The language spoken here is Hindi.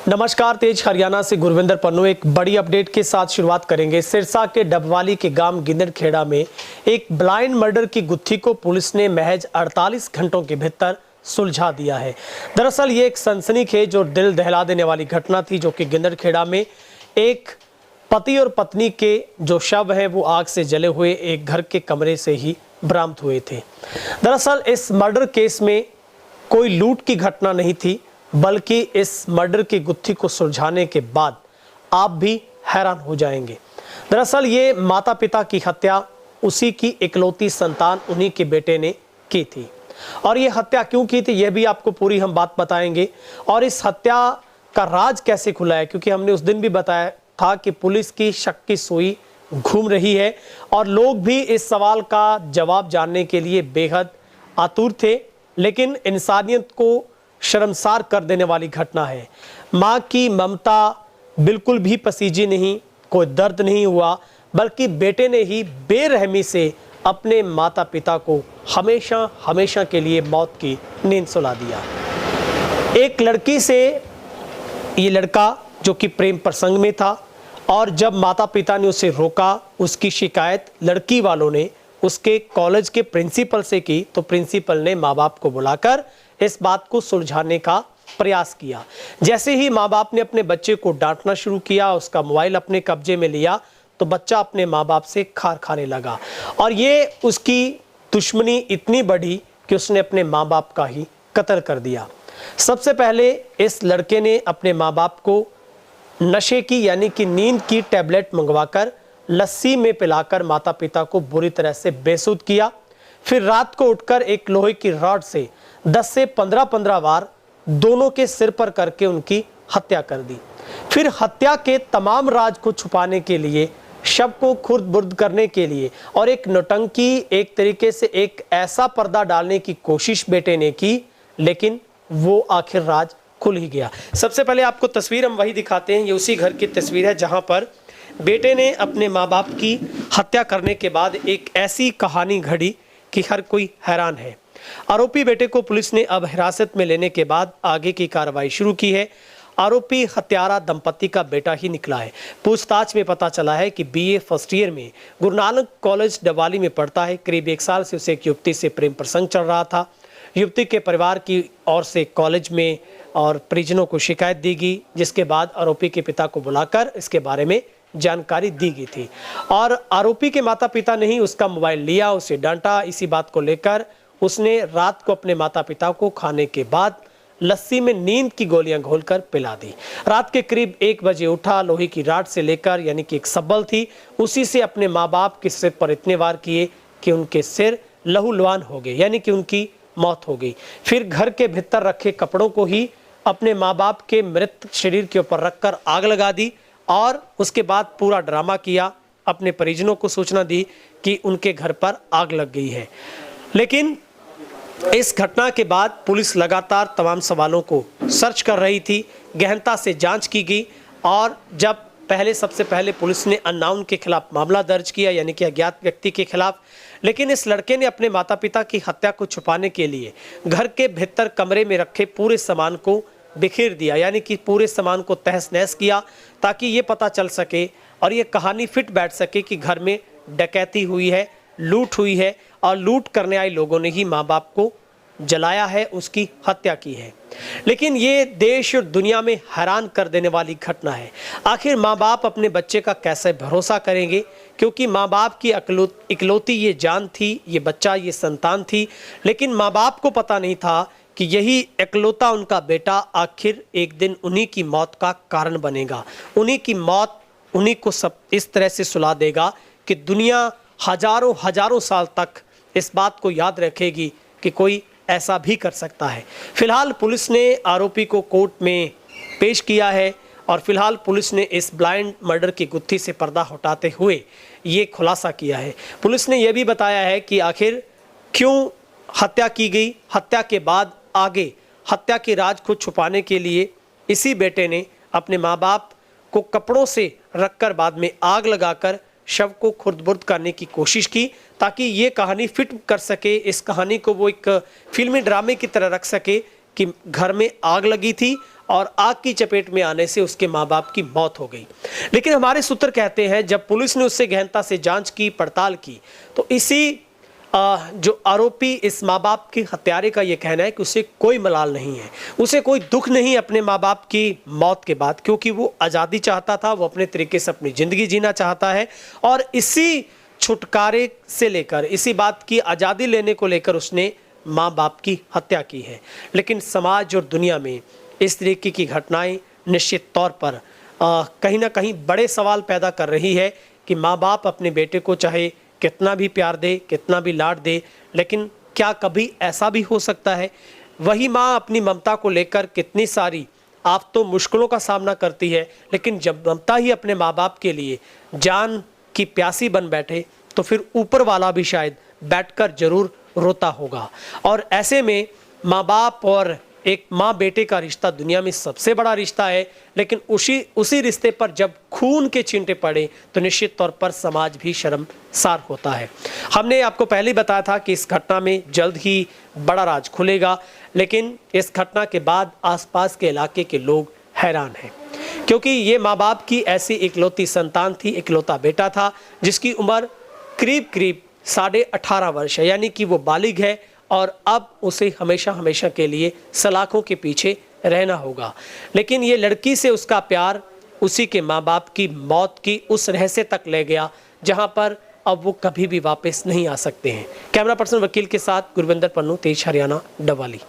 नमस्कार, तेज हरियाणा से गुरविंदर पन्नू एक बड़ी अपडेट के साथ शुरुआत करेंगे। सिरसा के डबवाली के गांव गिंदड़खेड़ा में एक ब्लाइंड मर्डर की गुत्थी को पुलिस ने महज 48 घंटों के भीतर सुलझा दिया है। दरअसल ये एक सनसनीखेज और दिल दहला देने वाली घटना थी, जो कि गिंदड़खेड़ा में एक पति और पत्नी के जो शव है वो आग से जले हुए एक घर के कमरे से ही बरामद हुए थे। दरअसल इस मर्डर केस में कोई लूट की घटना नहीं थी, बल्कि इस मर्डर की गुत्थी को सुलझाने के बाद आप भी हैरान हो जाएंगे। दरअसल ये माता पिता की हत्या उसी की इकलौती संतान उन्हीं के बेटे ने की थी, और ये हत्या क्यों की थी यह भी आपको पूरी हम बात बताएंगे। और इस हत्या का राज कैसे खुला है, क्योंकि हमने उस दिन भी बताया था कि पुलिस की शक की सुई घूम रही है और लोग भी इस सवाल का जवाब जानने के लिए बेहद आतुर थे। लेकिन इंसानियत को शर्मसार कर देने वाली घटना है। माँ की ममता बिल्कुल भी पसीजी नहीं, कोई दर्द नहीं हुआ, बल्कि बेटे ने ही बेरहमी से अपने माता पिता को हमेशा हमेशा के लिए मौत की नींद सुला दिया। एक लड़की से ये लड़का जो कि प्रेम प्रसंग में था, और जब माता पिता ने उसे रोका, उसकी शिकायत लड़की वालों ने उसके कॉलेज के प्रिंसिपल से की, तो प्रिंसिपल ने माँ बाप को बुलाकर इस बात को सुलझाने का प्रयास किया। जैसे ही माँ बाप ने अपने बच्चे को डांटना शुरू किया, उसका मोबाइल अपने कब्जे में लिया, तो बच्चा अपने माँ बाप से खार खाने लगा। और ये उसकी दुश्मनी इतनी बढ़ी कि उसने अपने माँ बाप का ही कत्ल कर दिया। सबसे पहले इस लड़के ने अपने माँ बाप को नशे की यानी कि नींद की टैबलेट मंगवाकर लस्सी में पिलाकर माता पिता को बुरी तरह से बेसुध किया। फिर रात को उठकर एक लोहे की रॉड से 10 से 15 बार दोनों के सिर पर करके उनकी हत्या कर दी। फिर हत्या के तमाम राज को छुपाने के लिए, शव को खुर्द बुर्द करने के लिए और एक नौटंकी, एक तरीके से एक ऐसा पर्दा डालने की कोशिश बेटे ने की, लेकिन वो आखिर राज खुल ही गया। सबसे पहले आपको तस्वीर हम वही दिखाते हैं। ये उसी घर की तस्वीर है जहां पर बेटे ने अपने माँ बाप की हत्या करने के बाद एक ऐसी कहानी घड़ी कि हर कोई हैरान है। आरोपी बेटे को पुलिस ने अब हिरासत में लेने के बाद आगे की कार्रवाई शुरू की है। आरोपी हत्यारा दंपति का बेटा ही निकला है। पूछताछ में पता चला है कि बीए फर्स्ट ईयर में गुरु नानक कॉलेज डबवाली में पढ़ता है। करीब 1 साल से उसे एक युवती से प्रेम प्रसंग चल रहा था। युवती के परिवार की ओर से कॉलेज में और परिजनों को शिकायत दी गई, जिसके बाद आरोपी के पिता को बुलाकर इसके बारे में जानकारी दी गई थी। और आरोपी के माता पिता ने ही उसका मोबाइल लिया, उसे डांटा। इसी बात को लेकर उसने रात को अपने माता पिता को खाने के बाद लस्सी में नींद की गोलियां घोलकर पिला दी। रात के करीब 1 बजे उठा, लोहे की राड से लेकर यानी कि एक सब्बल थी, उसी से अपने माँ बाप के सिर पर इतने वार किए कि उनके सिर लहूलुहान हो गए, यानी कि उनकी मौत हो गई। फिर घर के भीतर रखे कपड़ों को ही अपने माँ बाप के मृत शरीर के ऊपर रखकर आग लगा दी, और उसके बाद पूरा ड्रामा किया। अपने परिजनों को सूचना दी कि उनके घर पर आग लग गई है। लेकिन इस घटना के बाद पुलिस लगातार तमाम सवालों को सर्च कर रही थी। गहनता से जांच की गई, और जब सबसे पहले पुलिस ने अननोन के खिलाफ मामला दर्ज किया, यानी कि अज्ञात व्यक्ति के खिलाफ। लेकिन इस लड़के ने अपने माता पिता की हत्या को छुपाने के लिए घर के भीतर कमरे में रखे पूरे सामान को बिखेर दिया, यानी कि पूरे सामान को तहस नहस किया, ताकि ये पता चल सके और ये कहानी फिट बैठ सके कि घर में डकैती हुई है, लूट हुई है, और लूट करने आए लोगों ने ही माँ बाप को जलाया है, उसकी हत्या की है। लेकिन ये देश और दुनिया में हैरान कर देने वाली घटना है। आखिर माँ बाप अपने बच्चे का कैसे भरोसा करेंगे, क्योंकि माँ बाप की इकलौती ये जान थी, ये बच्चा, ये संतान थी। लेकिन माँ बाप को पता नहीं था कि यही इकलौता उनका बेटा आखिर एक दिन उन्हीं की मौत का कारण बनेगा। उन्हीं की मौत उन्हीं को सब इस तरह से सुला देगा कि दुनिया हजारों हजारों साल तक इस बात को याद रखेगी कि कोई ऐसा भी कर सकता है। फिलहाल पुलिस ने आरोपी को कोर्ट में पेश किया है, और फिलहाल पुलिस ने इस ब्लाइंड मर्डर की गुत्थी से पर्दा हटाते हुए ये खुलासा किया है। पुलिस ने यह भी बताया है कि आखिर क्यों हत्या की गई। हत्या के बाद आगे हत्या के राज को छुपाने के लिए इसी बेटे ने अपने माँ बाप को कपड़ों से रखकर बाद में आग लगाकर शव को खुर्द-बुर्द करने की कोशिश की, ताकि ये कहानी फिट कर सके। इस कहानी को वो एक फिल्मी ड्रामे की तरह रख सके कि घर में आग लगी थी और आग की चपेट में आने से उसके माँ बाप की मौत हो गई। लेकिन हमारे सूत्र कहते हैं जब पुलिस ने उससे गहनता से जांच की, पड़ताल की, तो इसी जो आरोपी इस माँ बाप के हत्यारे का ये कहना है कि उसे कोई मलाल नहीं है, उसे कोई दुख नहीं अपने माँ बाप की मौत के बाद, क्योंकि वो आज़ादी चाहता था, वो अपने तरीके से अपनी ज़िंदगी जीना चाहता है और इसी छुटकारे से लेकर, इसी बात की आज़ादी लेने को लेकर उसने माँ बाप की हत्या की है। लेकिन समाज और दुनिया में इस तरीके की घटनाएं निश्चित तौर पर कहीं ना कहीं बड़े सवाल पैदा कर रही है कि माँ बाप अपने बेटे को चाहे कितना भी प्यार दे, कितना भी लाड दे, लेकिन क्या कभी ऐसा भी हो सकता है? वही माँ अपनी ममता को लेकर कितनी सारी आप तो मुश्किलों का सामना करती है, लेकिन जब ममता ही अपने माँ बाप के लिए जान की प्यासी बन बैठे तो फिर ऊपर वाला भी शायद बैठकर जरूर रोता होगा। और ऐसे में माँ बाप और एक माँ बेटे का रिश्ता दुनिया में सबसे बड़ा रिश्ता है, लेकिन उसी रिश्ते पर जब खून के छींटे पड़े तो निश्चित तौर पर समाज भी शर्मसार होता है। हमने आपको पहले बताया था कि इस घटना में जल्द ही बड़ा राज खुलेगा, लेकिन इस घटना के बाद आसपास के इलाके के लोग हैरान हैं, क्योंकि ये माँ बाप की ऐसी इकलौती संतान थी, इकलौता बेटा था, जिसकी उम्र करीब 18.5 वर्ष है, यानी कि वो बालिग है और अब उसे हमेशा हमेशा के लिए सलाखों के पीछे रहना होगा। लेकिन ये लड़की से उसका प्यार उसी के माँ बाप की मौत की उस रहस्य तक ले गया जहां पर अब वो कभी भी वापस नहीं आ सकते हैं। कैमरा पर्सन वकील के साथ गुरविंदर पन्नू, तेज हरियाणा, डबवाली।